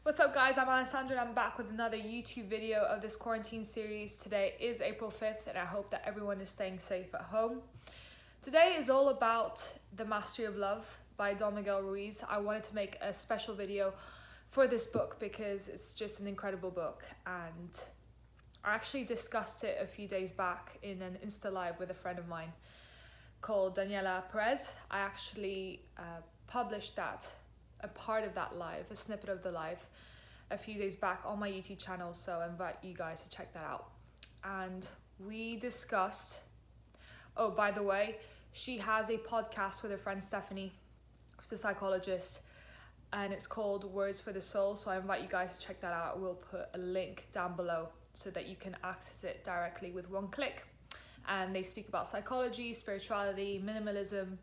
What's up guys, I'm Alessandra and I'm back with another YouTube video of this quarantine series. Today is April 5th and I hope that everyone is staying safe at home. Today is all about The Mastery of Love by Don Miguel Ruiz. I wanted to make a special video for this book because it's just an incredible book, and I actually discussed it a few days back in an Insta Live with a friend of mine called Daniela Perez. I actually published a part of that live, a snippet of the live, a few days back on my YouTube channel, so I invite you guys to check that out. And we discussed, oh, by the way, she has a podcast with her friend Stephanie, who's a psychologist, and it's called Words for the Soul, so I invite you guys to check that out. We'll put a link down below so that you can access it directly with one click. And they speak about psychology, spirituality, minimalism,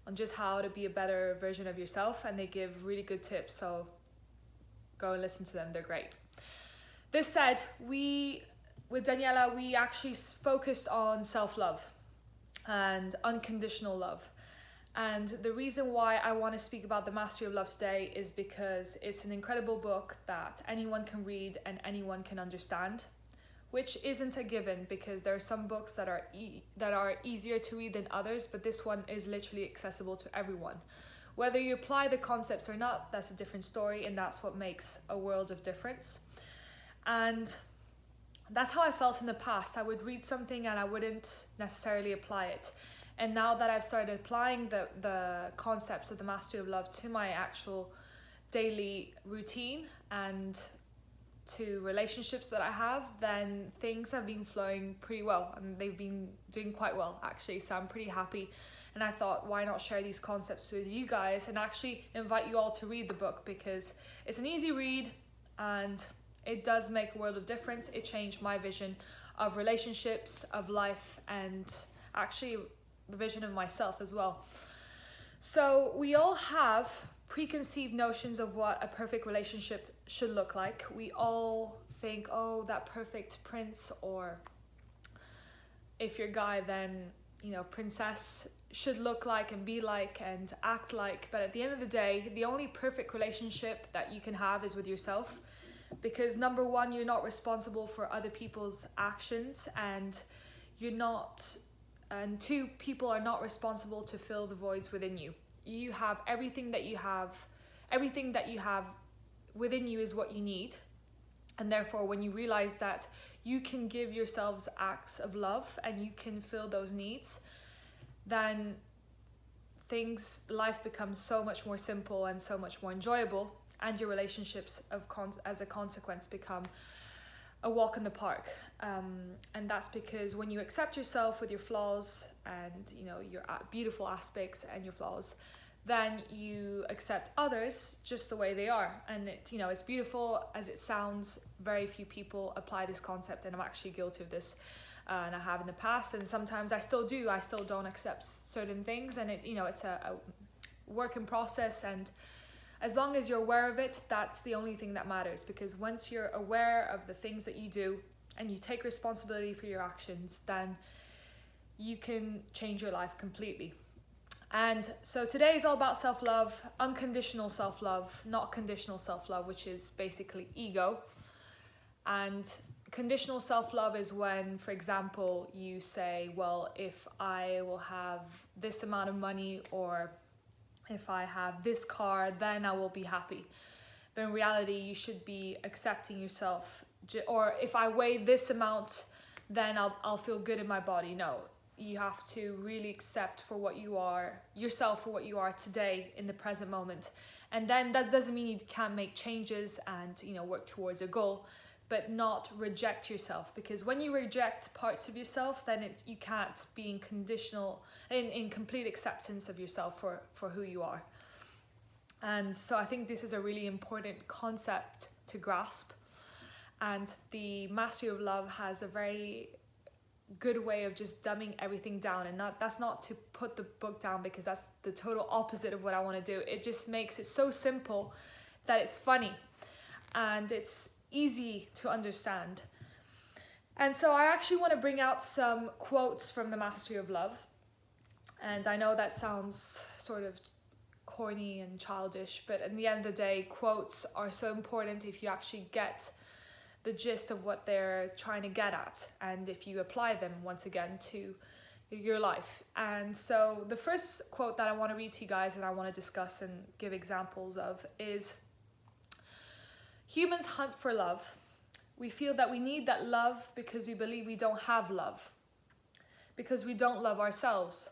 on just how to be a better version of yourself, and they give really good tips, so go and listen to them, they're great. This said, with Daniela, we actually focused on self-love and unconditional love. And the reason why I want to speak about The Mastery of Love today is because it's an incredible book that anyone can read and anyone can understand, which isn't a given because there are some books that are easier to read than others, but this one is literally accessible to everyone. Whether you apply the concepts or not, that's a different story, and that's what makes a world of difference. And that's how I felt in the past. I would read something and I wouldn't necessarily apply it. And now that I've started applying the concepts of The Mastery of Love to my actual daily routine and to relationships that I have, then things have been flowing pretty well, and they've been doing quite well actually, so I'm pretty happy. And I thought, why not share these concepts with you guys and actually invite you all to read the book, because it's an easy read and it does make a world of difference. It changed my vision of relationships, of life, and actually the vision of myself as well. So we all have preconceived notions of what a perfect relationship should look like. We all think, oh, that perfect prince, or if you're a guy, then, you know, princess should look like and be like and act like. But at the end of the day, the only perfect relationship that you can have is with yourself, because number one, you're not responsible for other people's actions, and two, people are not responsible to fill the voids within you. You have everything that you have within you is what you need. And therefore, when you realize that you can give yourselves acts of love and you can fill those needs, then life becomes so much more simple and so much more enjoyable, and your relationships as a consequence become a walk in the park. And that's because when you accept yourself with your flaws and, you know, your beautiful aspects and your flaws, then you accept others just the way they are. And it, you know, as beautiful as it sounds, very few people apply this concept, and I'm actually guilty of this, and I have in the past, and sometimes I still do. I still don't accept certain things, and it, you know, it's a work in process. And as long as you're aware of it, that's the only thing that matters, because once you're aware of the things that you do and you take responsibility for your actions, then you can change your life completely. And so today is all about self-love, unconditional self-love, not conditional self-love, which is basically ego. And conditional self-love is when, for example, you say, well, if I will have this amount of money, or if I have this car, then I will be happy. But in reality, you should be accepting yourself. Or if I weigh this amount, then I'll feel good in my body. No, you have to really accept yourself for what you are today in the present moment. And then that doesn't mean you can't make changes and, you know, work towards a goal, but not reject yourself, because when you reject parts of yourself, then you can't be in complete acceptance of yourself for who you are. And so I think this is a really important concept to grasp, and The Mastery of Love has a very good way of just dumbing everything down. And that's not to put the book down, because that's the total opposite of what I want to do. It just makes it so simple that it's funny and it's easy to understand. And so I actually want to bring out some quotes from The Mastery of Love. And I know that sounds sort of corny and childish, but at the end of the day, quotes are so important if you actually get the gist of what they're trying to get at, and if you apply them once again to your life. And so the first quote that I want to read to you guys and I want to discuss and give examples of is, humans hunt for love. We feel that we need that love because we believe we don't have love, because we don't love ourselves.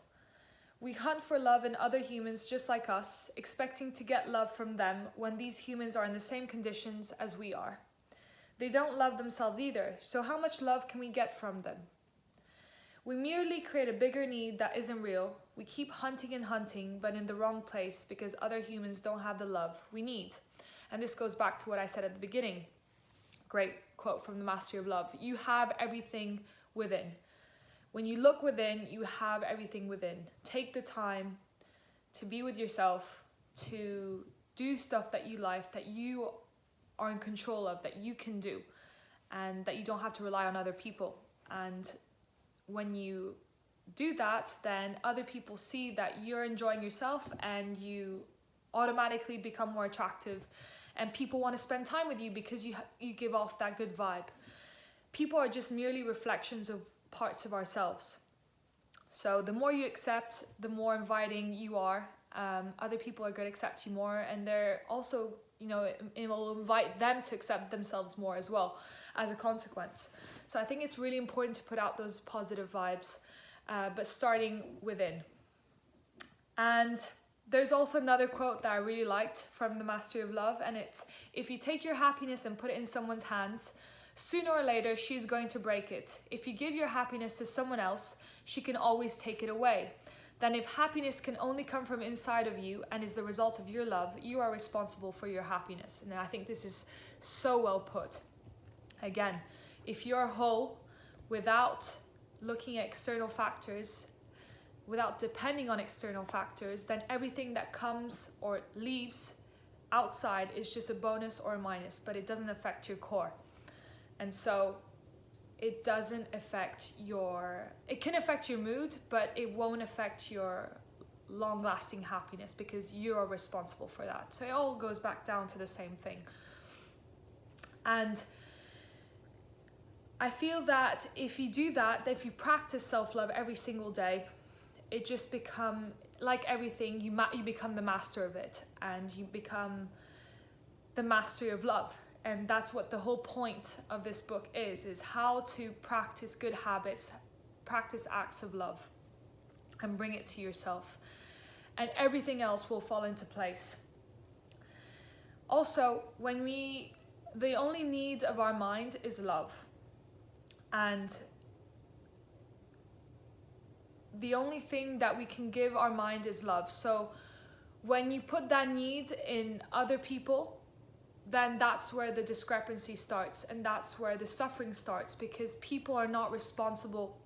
We hunt for love in other humans just like us, expecting to get love from them when these humans are in the same conditions as we are. They don't love themselves either, so how much love can we get from them? We merely create a bigger need that isn't real. We keep hunting and hunting, but in the wrong place because other humans don't have the love we need. And this goes back to what I said at the beginning. Great quote from the Mastery of Love. You have everything within. When you look within, you have everything within. Take the time to be with yourself, to do stuff that you like, that you are in control of, that you can do, and that you don't have to rely on other people. And when you do that, then other people see that you're enjoying yourself and you automatically become more attractive, and people want to spend time with you because you give off that good vibe. People are just merely reflections of parts of ourselves. So the more you accept, the more inviting you are. Other people are going to accept you more, and they're also, it will invite them to accept themselves more as well as a consequence. So I think it's really important to put out those positive vibes, but starting within. And there's also another quote that I really liked from the Mastery of Love, and it's, if you take your happiness and put it in someone's hands, sooner or later she's going to break it. If you give your happiness to someone else, she can always take it away. Then if happiness can only come from inside of you and is the result of your love, you are responsible for your happiness. And I think this is so well put. Again, if you're whole without looking at external factors, without depending on external factors, then everything that comes or leaves outside is just a bonus or a minus, but it doesn't affect your core. And so it doesn't affect it can affect your mood, but it won't affect your long-lasting happiness because you are responsible for that. So it all goes back down to the same thing. And I feel that if you do that, if you practice self-love every single day, it just become like everything, you become the master of it, and you become the mastery of love. And that's what the whole point of this book is how to practice good habits, practice acts of love, and bring it to yourself. And everything else will fall into place. Also, the only need of our mind is love. And the only thing that we can give our mind is love. So when you put that need in other people, then that's where the discrepancy starts, and that's where the suffering starts, because people are not responsible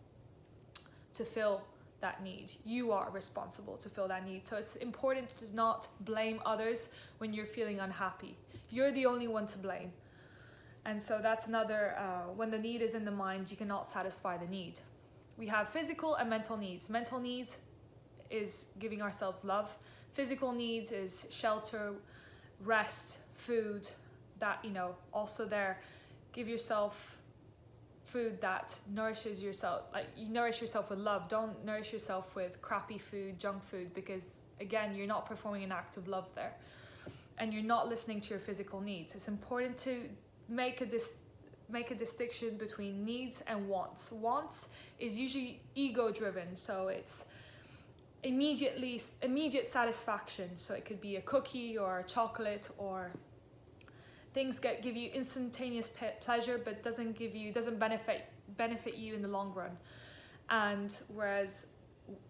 to fill that need. You are responsible to fill that need. So it's important to not blame others when you're feeling unhappy. You're the only one to blame. And so that's another, when the need is in the mind, you cannot satisfy the need. We have physical and mental needs. Mental needs is giving ourselves love. Physical needs is shelter, rest, food, that, also there. Give yourself food that nourishes yourself. Like, you nourish yourself with love. Don't nourish yourself with crappy food, junk food, because again, you're not performing an act of love there. And you're not listening to your physical needs. It's important to make a distinction between needs and wants. Wants is usually ego driven, so it's immediate satisfaction. So it could be a cookie or a chocolate, or things give you instantaneous pleasure, but doesn't benefit you in the long run. And whereas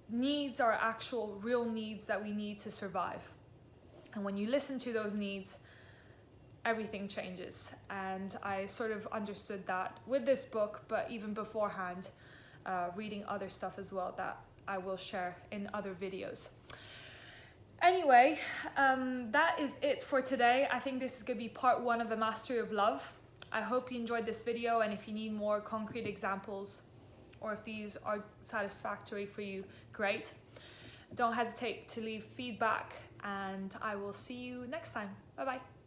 needs are actual real needs that we need to survive. And when you listen to those needs, everything changes. And I sort of understood that with this book, but even beforehand, reading other stuff as well that I will share in other videos. Anyway, that is it for today. I think this is going to be part 1 of the Mastery of Love. I hope you enjoyed this video, and if you need more concrete examples, or if these are satisfactory for you, great. Don't hesitate to leave feedback and I will see you next time. Bye bye.